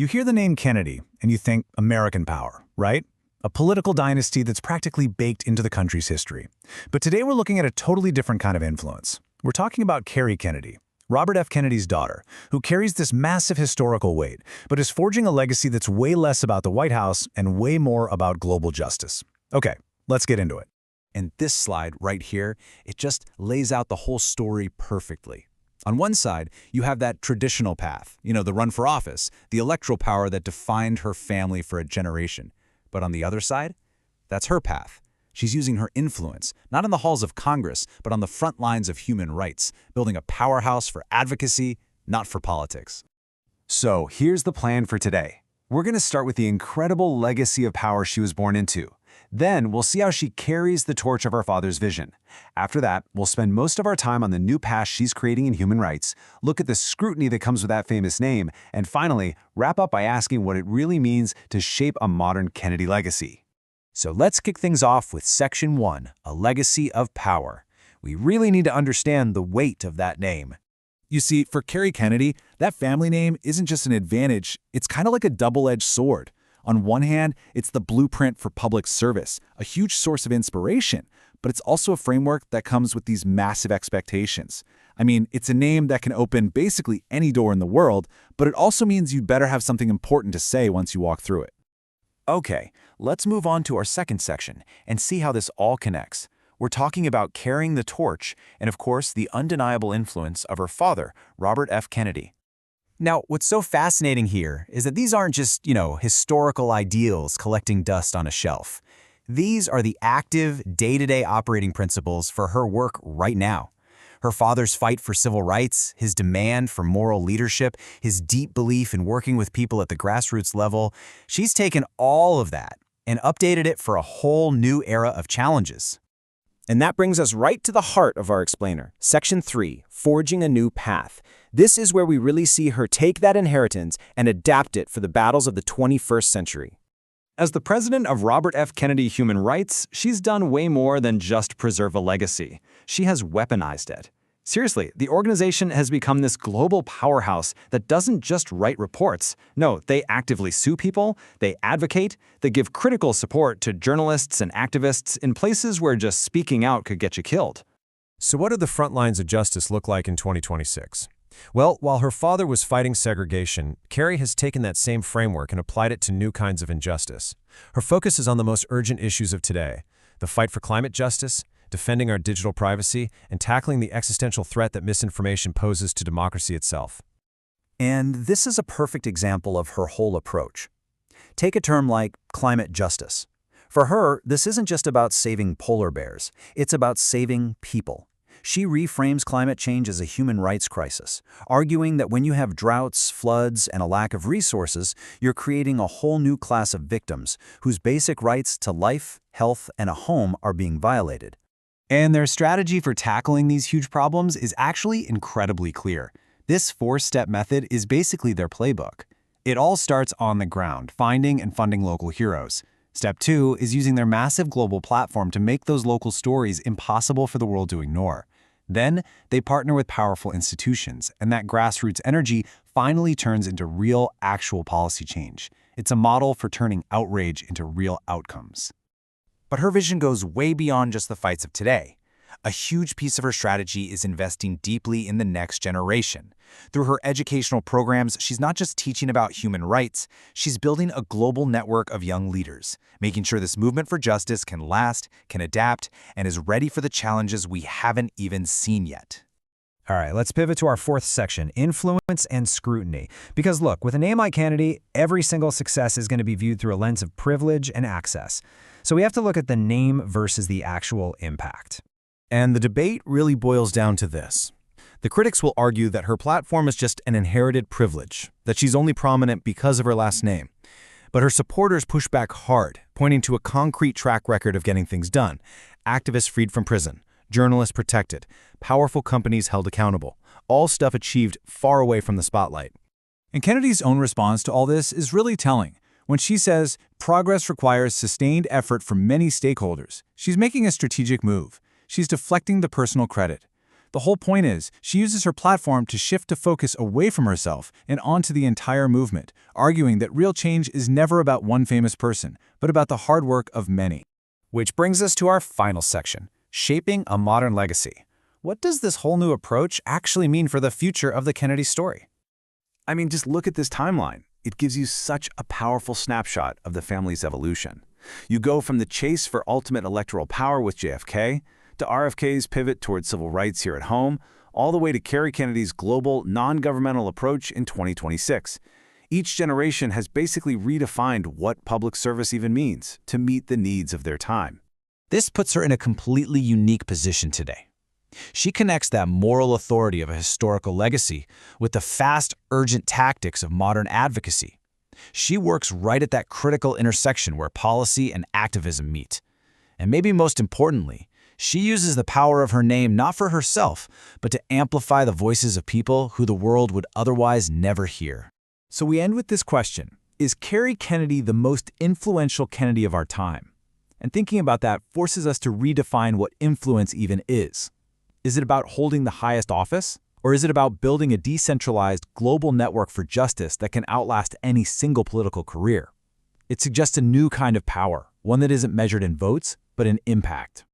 You hear the name Kennedy, and you think American power, right? A political dynasty that's practically baked into the country's history. But today we're looking at a totally different kind of influence. We're talking about Kerry Kennedy, Robert F. Kennedy's daughter, who carries this massive historical weight, but is forging a legacy that's way less about the White House and way more about global justice. Okay, let's get into it. And this slide right here, it just lays out the whole story perfectly. On one side, you have that traditional path, the run for office, the electoral power that defined her family for a generation. But on the other side, that's her path. She's using her influence, not in the halls of Congress, but on the front lines of human rights, building a powerhouse for advocacy, not for politics. So here's the plan for today. We're going to start with the incredible legacy of power she was born into. Then we'll see how she carries the torch of her father's vision. After that, we'll spend most of our time on the new path she's creating in human rights, look at the scrutiny that comes with that famous name, and finally, wrap up by asking what it really means to shape a modern Kennedy legacy. So let's kick things off with Section 1, a legacy of power. We really need to understand the weight of that name. You see, for Kerry Kennedy, that family name isn't just an advantage, it's kind of like a double-edged sword. On one hand, it's the blueprint for public service, a huge source of inspiration, but it's also a framework that comes with these massive expectations. I mean, it's a name that can open basically any door in the world, but it also means you'd better have something important to say once you walk through it. Okay, let's move on to our second section and see how this all connects. We're talking about carrying the torch and, of course, the undeniable influence of her father, Robert F. Kennedy. Now, what's so fascinating here is that these aren't just, historical ideals collecting dust on a shelf. These are the active, day-to-day operating principles for her work right now. Her father's fight for civil rights, his demand for moral leadership, his deep belief in working with people at the grassroots level, she's taken all of that and updated it for a whole new era of challenges. And that brings us right to the heart of our explainer, Section 3, Forging a New Path. This is where we really see her take that inheritance and adapt it for the battles of the 21st century. As the president of Robert F. Kennedy Human Rights, she's done way more than just preserve a legacy. She has weaponized it. Seriously, the organization has become this global powerhouse that doesn't just write reports. No, they actively sue people, they advocate, they give critical support to journalists and activists in places where just speaking out could get you killed. So what do the front lines of justice look like in 2026? Well, while her father was fighting segregation, Kerry has taken that same framework and applied it to new kinds of injustice. Her focus is on the most urgent issues of today: the fight for climate justice, defending our digital privacy, and tackling the existential threat that misinformation poses to democracy itself. And this is a perfect example of her whole approach. Take a term like climate justice. For her, this isn't just about saving polar bears, it's about saving people. She reframes climate change as a human rights crisis, arguing that when you have droughts, floods, and a lack of resources, you're creating a whole new class of victims whose basic rights to life, health, and a home are being violated. And their strategy for tackling these huge problems is actually incredibly clear. This four-step method is basically their playbook. It all starts on the ground, finding and funding local heroes. Step 2 is using their massive global platform to make those local stories impossible for the world to ignore. Then, they partner with powerful institutions, and that grassroots energy finally turns into real, actual policy change. It's a model for turning outrage into real outcomes. But her vision goes way beyond just the fights of today. A huge piece of her strategy is investing deeply in the next generation. Through her educational programs, she's not just teaching about human rights, she's building a global network of young leaders, making sure this movement for justice can last, can adapt, and is ready for the challenges we haven't even seen yet. All right, let's pivot to our fourth section, influence and scrutiny. Because look, with a name like Kennedy, every single success is going to be viewed through a lens of privilege and access. So we have to look at the name versus the actual impact. And the debate really boils down to this. The critics will argue that her platform is just an inherited privilege, that she's only prominent because of her last name. But her supporters push back hard, pointing to a concrete track record of getting things done: activists freed from prison, journalists protected, powerful companies held accountable, all stuff achieved far away from the spotlight. And Kennedy's own response to all this is really telling. When she says, progress requires sustained effort from many stakeholders, she's making a strategic move. She's deflecting the personal credit. The whole point is, she uses her platform to shift the focus away from herself and onto the entire movement, arguing that real change is never about one famous person, but about the hard work of many. Which brings us to our final section, shaping a modern legacy. What does this whole new approach actually mean for the future of the Kennedy story? I mean, just look at this timeline. It gives you such a powerful snapshot of the family's evolution. You go from the chase for ultimate electoral power with JFK, to RFK's pivot towards civil rights here at home, all the way to Kerry Kennedy's global, non-governmental approach in 2026. Each generation has basically redefined what public service even means to meet the needs of their time. This puts her in a completely unique position today. She connects that moral authority of a historical legacy with the fast, urgent tactics of modern advocacy. She works right at that critical intersection where policy and activism meet. And maybe most importantly, she uses the power of her name not for herself, but to amplify the voices of people who the world would otherwise never hear. So we end with this question. Is Kerry Kennedy the most influential Kennedy of our time? And thinking about that forces us to redefine what influence even is. Is it about holding the highest office? Or is it about building a decentralized global network for justice that can outlast any single political career? It suggests a new kind of power, one that isn't measured in votes, but in impact.